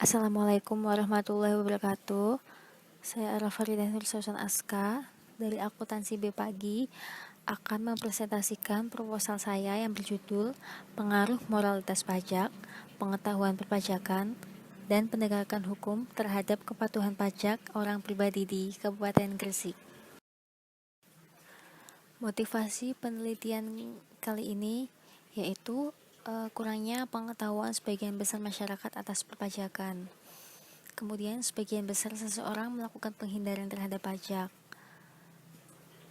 Assalamualaikum warahmatullahi wabarakatuh. Saya Ara Faridah Nursusan Aska dari Akuntansi B Pagi akan mempresentasikan proposal saya yang berjudul Pengaruh Moralitas Pajak, Pengetahuan Perpajakan, dan Penegakan Hukum terhadap Kepatuhan Pajak Orang Pribadi di Kabupaten Gresik. Motivasi penelitian kali ini yaitu kurangnya pengetahuan sebagian besar masyarakat atas perpajakan. Kemudian sebagian besar seseorang melakukan penghindaran terhadap pajak.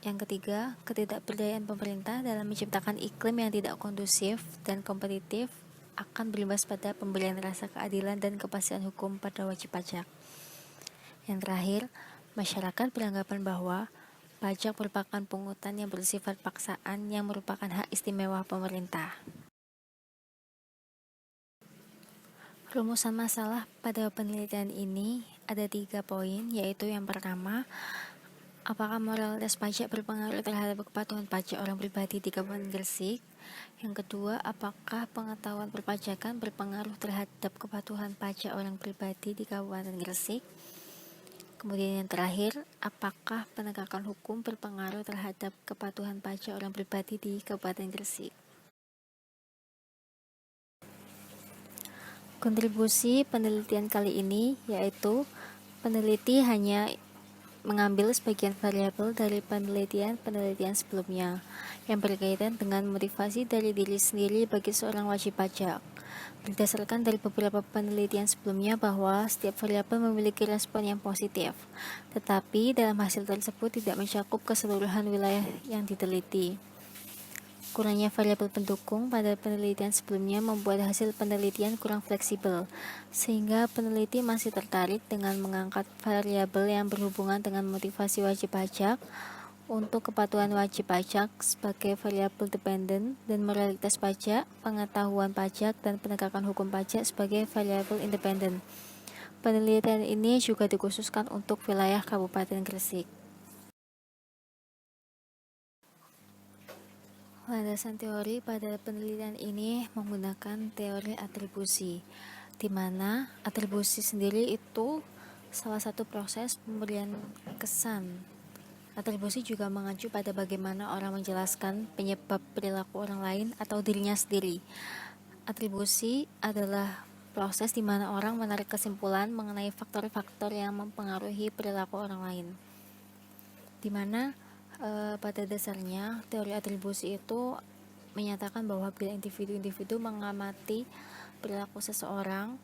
Yang ketiga, ketidakberdayaan pemerintah dalam menciptakan iklim yang tidak kondusif dan kompetitif akan berimbas pada pemberian rasa keadilan dan kepastian hukum pada wajib pajak. Yang terakhir, masyarakat beranggapan bahwa pajak merupakan pungutan yang bersifat paksaan yang merupakan hak istimewa pemerintah. Rumusan masalah pada penelitian ini ada 3 poin, yaitu yang pertama, apakah moralitas pajak berpengaruh terhadap kepatuhan pajak orang pribadi di Kabupaten Gresik? Yang kedua, apakah pengetahuan perpajakan berpengaruh terhadap kepatuhan pajak orang pribadi di Kabupaten Gresik? Kemudian yang terakhir, apakah penegakan hukum berpengaruh terhadap kepatuhan pajak orang pribadi di Kabupaten Gresik? Kontribusi penelitian kali ini yaitu peneliti hanya mengambil sebagian variabel dari penelitian sebelumnya yang berkaitan dengan motivasi dari diri sendiri bagi seorang wajib pajak. Berdasarkan dari beberapa penelitian sebelumnya bahwa setiap variabel memiliki respon yang positif, tetapi dalam hasil tersebut tidak mencakup keseluruhan wilayah yang diteliti. Kurangnya variabel pendukung pada penelitian sebelumnya membuat hasil penelitian kurang fleksibel, sehingga peneliti masih tertarik dengan mengangkat variabel yang berhubungan dengan motivasi wajib pajak untuk kepatuhan wajib pajak sebagai variabel dependen dan moralitas pajak, pengetahuan pajak, dan penegakan hukum pajak sebagai variabel independen. Penelitian ini juga dikhususkan untuk wilayah Kabupaten Gresik. Landasan teori pada penelitian ini menggunakan teori atribusi, di mana atribusi sendiri itu salah satu proses pemberian kesan. Atribusi juga mengacu pada bagaimana orang menjelaskan penyebab perilaku orang lain atau dirinya sendiri. Atribusi adalah proses di mana orang menarik kesimpulan mengenai faktor-faktor yang mempengaruhi perilaku orang lain. Di mana pada dasarnya teori atribusi itu menyatakan bahwa bila individu-individu mengamati perilaku seseorang,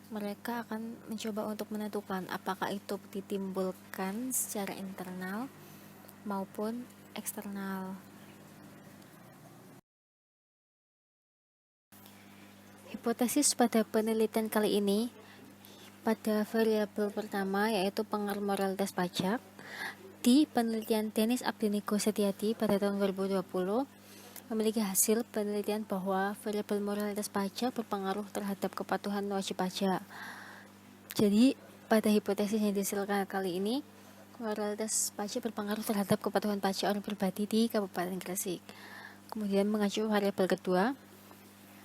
mereka akan mencoba untuk menentukan apakah itu ditimbulkan secara internal maupun eksternal. Hipotesis pada penelitian kali ini pada variabel pertama yaitu pengaruh moralitas pajak. Di penelitian Denis Abdiniko Setiadi pada tahun 2020 memiliki hasil penelitian bahwa variabel moralitas pajak berpengaruh terhadap kepatuhan wajib pajak. Jadi pada hipotesis yang dihasilkan kali ini, moralitas pajak berpengaruh terhadap kepatuhan pajak orang pribadi di Kabupaten Gresik. Kemudian mengacu variabel kedua,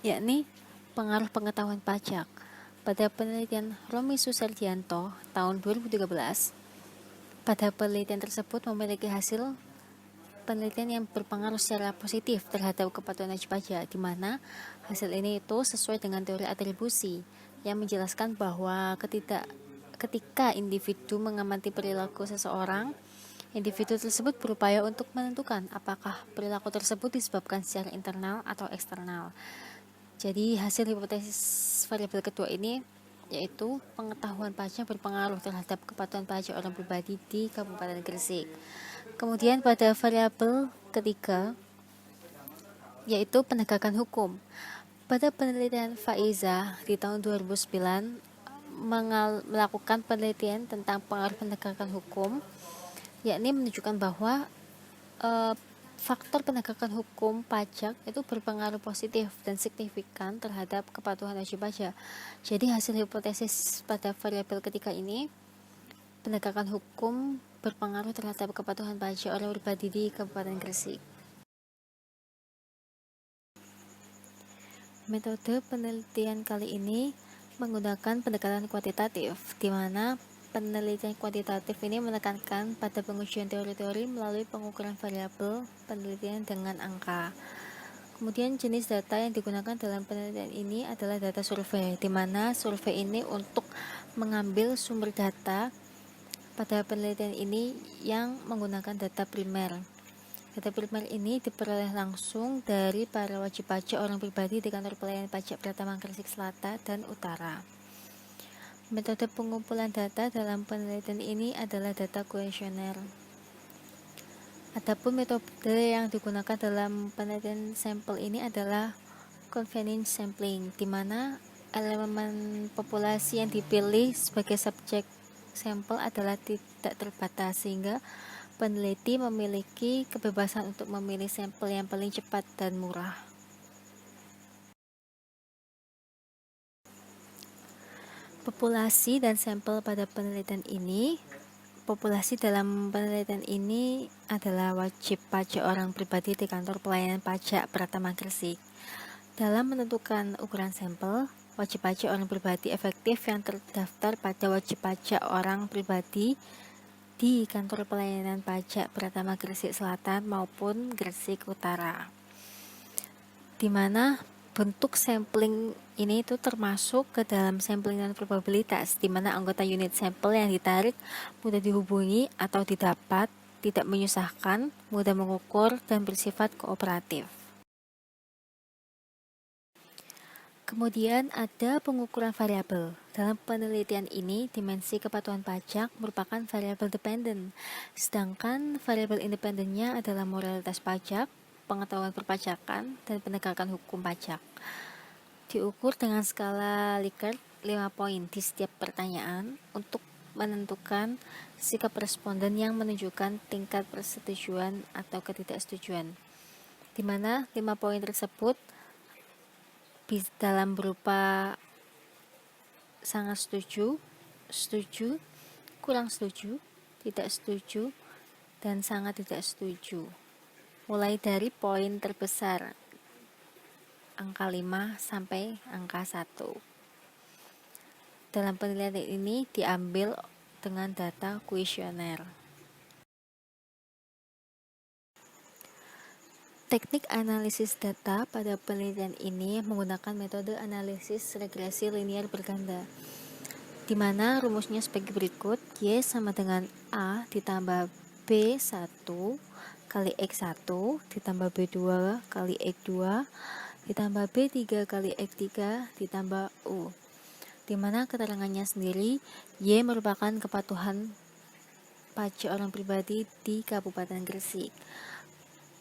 yakni pengaruh pengetahuan pajak. Pada penelitian Romi Susardianto tahun 2013, pada penelitian tersebut memiliki hasil penelitian yang berpengaruh secara positif terhadap kepatuhan wajib pajak, di mana hasil ini itu sesuai dengan teori atribusi yang menjelaskan bahwa ketika individu mengamati perilaku seseorang, individu tersebut berupaya untuk menentukan apakah perilaku tersebut disebabkan secara internal atau eksternal. Jadi hasil hipotesis variabel kedua ini yaitu pengetahuan pajak berpengaruh terhadap kepatuhan pajak orang pribadi di Kabupaten Gresik. Kemudian pada variabel ketiga yaitu penegakan hukum. Pada penelitian Faiza di tahun 2009 melakukan penelitian tentang pengaruh penegakan hukum, yakni menunjukkan bahwa faktor penegakan hukum pajak itu berpengaruh positif dan signifikan terhadap kepatuhan wajib pajak. Jadi hasil hipotesis pada variabel ketiga ini, penegakan hukum berpengaruh terhadap kepatuhan pajak orang pribadi di Kabupaten Gresik. Metode penelitian kali ini menggunakan pendekatan kuantitatif, di mana penelitian kuantitatif ini menekankan pada pengujian teori-teori melalui pengukuran variabel penelitian dengan angka. Kemudian jenis data yang digunakan dalam penelitian ini adalah data survei, di mana survei ini untuk mengambil sumber data pada penelitian ini yang menggunakan data primer. Data primer ini diperoleh langsung dari para wajib pajak orang pribadi di kantor pelayanan pajak Pratama Gresik Selatan dan Utara. Metode pengumpulan data dalam penelitian ini adalah data kuesioner. Adapun metode yang digunakan dalam penelitian sampel ini adalah convenience sampling, di mana elemen populasi yang dipilih sebagai subjek sampel adalah tidak terbatas, sehingga peneliti memiliki kebebasan untuk memilih sampel yang paling cepat dan murah. Populasi dan sampel pada penelitian ini. Populasi dalam penelitian ini adalah wajib pajak orang pribadi di kantor pelayanan pajak Pratama Gresik. Dalam menentukan ukuran sampel, wajib pajak orang pribadi efektif yang terdaftar pada wajib pajak orang pribadi di kantor pelayanan pajak Pratama Gresik Selatan maupun Gresik Utara, di mana bentuk sampling ini itu termasuk ke dalam sampling non probabilitas, di mana anggota unit sampel yang ditarik mudah dihubungi atau didapat, tidak menyusahkan, mudah mengukur, dan bersifat kooperatif. Kemudian ada pengukuran variabel. Dalam penelitian ini, dimensi kepatuhan pajak merupakan variabel dependen, sedangkan variabel independennya adalah moralitas pajak, pengetahuan perpajakan, dan penegakan hukum pajak. Diukur dengan skala Likert 5 poin di setiap pertanyaan untuk menentukan sikap responden yang menunjukkan tingkat persetujuan atau ketidaksetujuan, di mana 5 poin tersebut dalam berupa sangat setuju, setuju, kurang setuju, tidak setuju, dan sangat tidak setuju. Mulai dari poin terbesar, angka 5 sampai angka 1. Dalam penelitian ini diambil dengan data kuesioner. Teknik analisis data pada penelitian ini menggunakan metode analisis regresi linear berganda, di mana rumusnya sebagai berikut: Y sama dengan A ditambah B1 kali X1 ditambah B2 kali X2 ditambah B3 kali X3 ditambah U, di mana keterangannya sendiri Y merupakan kepatuhan pajak orang pribadi di Kabupaten Gresik,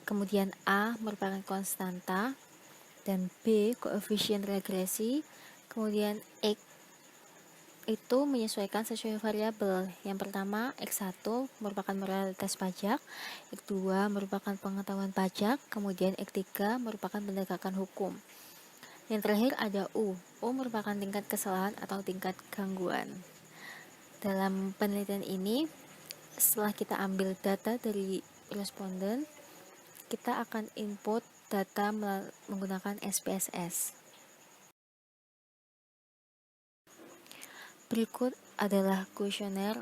kemudian A merupakan konstanta, dan B koefisien regresi, kemudian X itu menyesuaikan sesuai variabel. Yang pertama, X1 merupakan moralitas pajak, X2 merupakan pengetahuan pajak, kemudian X3 merupakan penegakan hukum. Yang terakhir ada U. U merupakan tingkat kesalahan atau tingkat gangguan. Dalam penelitian ini, setelah kita ambil data dari responden, kita akan input data menggunakan SPSS. Berikut adalah kuesioner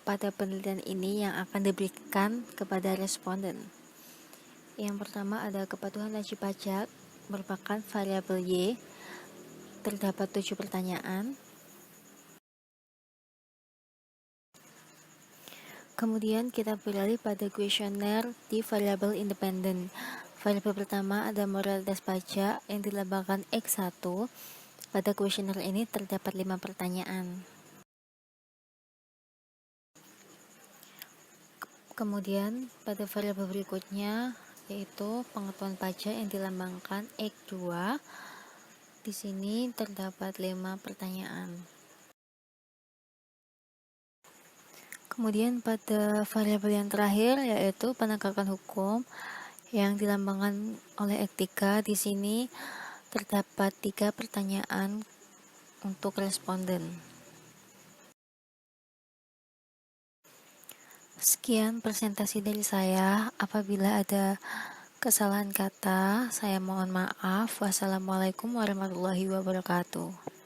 pada penelitian ini yang akan diberikan kepada responden. Yang pertama ada kepatuhan wajib pajak, merupakan variabel Y, terdapat 7 pertanyaan. Kemudian kita beralih pada kuesioner di variabel independen. Variabel pertama ada moralitas pajak yang dilambangkan X1. Pada kuesioner ini terdapat 5 pertanyaan. Kemudian pada variabel berikutnya yaitu pengetahuan pajak yang dilambangkan X2. Di sini terdapat 5 pertanyaan. Kemudian pada variabel yang terakhir yaitu penegakan hukum yang dilambangkan oleh X3. Di sini terdapat 3 pertanyaan untuk responden. Sekian presentasi dari saya. Apabila ada kesalahan kata, saya mohon maaf. Wassalamualaikum warahmatullahi wabarakatuh.